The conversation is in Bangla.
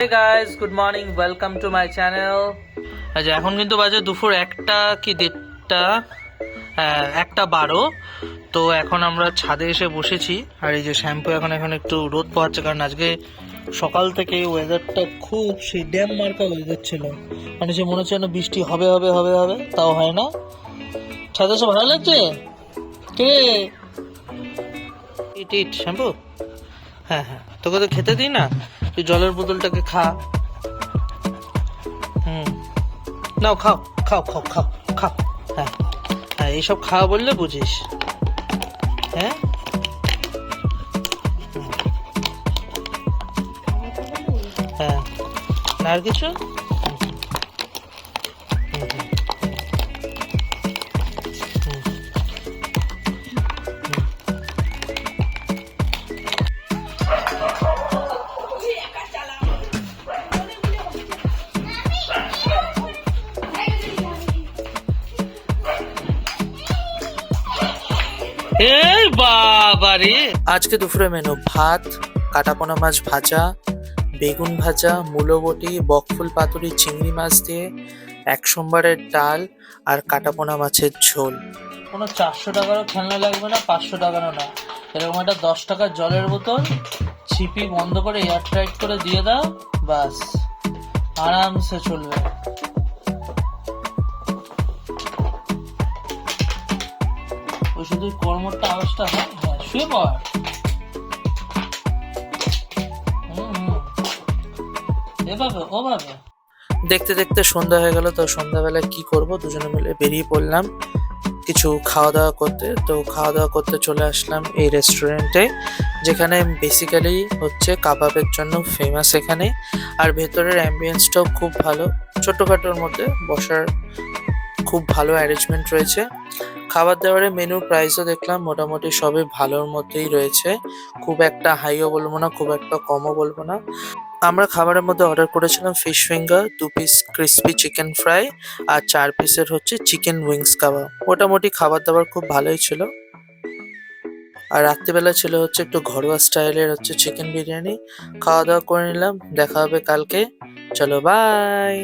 Hey guys, good morning. Welcome to my channel. আচ্ছা এখন কিন্তু বাজে দুপুর 1টা কি 1:30, হ্যাঁ 1:12। তো এখন আমরা ছাদে এসে বসেছি আর এই যে শ্যাম্পু এখন একটু রোদ পোহাচ্ছে, কারণ আজকে সকাল থেকে ওয়েদারটা খুব সেই ড্যাম মার্কা ওয়েদার ছিল, মানে সে মনে হচ্ছে না বৃষ্টি হবে হবে হবে হবে, তাও হয় না। ছাদে এসে ভালো লাগছে কে ইট ইট শ্যাম্পু। হ্যাঁ হ্যাঁ, তোকে তো খেতে দিই না, তুই জলের বোতলটাকে খা। নাও খাও খাও খাও খাও খাও। হ্যাঁ হ্যাঁ, এইসব খাওয়া বললে বুঝিস। হ্যাঁ হ্যাঁ, আর কিছু এই বাবা রে। আজকে দুপুরে মেনু ভাত, কাটাপোনা মাছ ভাজা, বেগুন ভাজা, মূলো বটি, বকফুল পাতুরি চিংড়ি মাছ দিয়ে 1 সোমবারের ডাল আর কাটাপোনা মাছের ঝোল। কোনো 400 টাকারও খেলনা লাগবে না, 500 টাকারও না, এরকম একটা 10 টাকার জলের বোতল ছিপি বন্ধ করে এয়ার টাইট করে দিয়ে দাও, বাস আরামসে চলবে। ওই শুধু কর্মটা আওয়াজটা হয়। হ্যাঁ শুয়ে পড়। এভাবে ওভাবে। দেখতে দেখতে সন্ধ্যা হয়ে গেল, তো সন্ধ্যাবেলায় কি করব, দুজনে মিলে বেরিয়ে পড়লাম কিছু খাওয়া দাওয়া করতে। তো খাওয়া দাওয়া করতে চলে আসলাম এই রেস্টুরেন্টে, যেখানে বেসিক্যালি হচ্ছে কাবাবের জন্য ফেমাস এখানে। আর ভেতরের অ্যাম্বিয়েন্সটাও খুব ভালো, ছোট্টখাটোর মধ্যে বসার খুব ভালো অ্যারেঞ্জমেন্ট রয়েছে। খাবার দাবারের মেনুর প্রাইসও দেখলাম মোটামুটি সবই ভালোর মধ্যেই রয়েছে, খুব একটা হাইও বলবো না, খুব একটা কমও বলবো না। আমরা খাবারের মধ্যে অর্ডার করেছিলাম fish finger, 2 piece crispy chicken fry আর 4 পিসের হচ্ছে চিকেন উইংস কাবাব। মোটামুটি খাবার দাবার খুব ভালোই ছিল। আর রাত্রিবেলা ছিল হচ্ছে একটু ঘরোয়া স্টাইলের হচ্ছে চিকেন বিরিয়ানি। খাওয়া দাওয়া করে নিলাম, দেখা হবে কালকে। চলো বাই।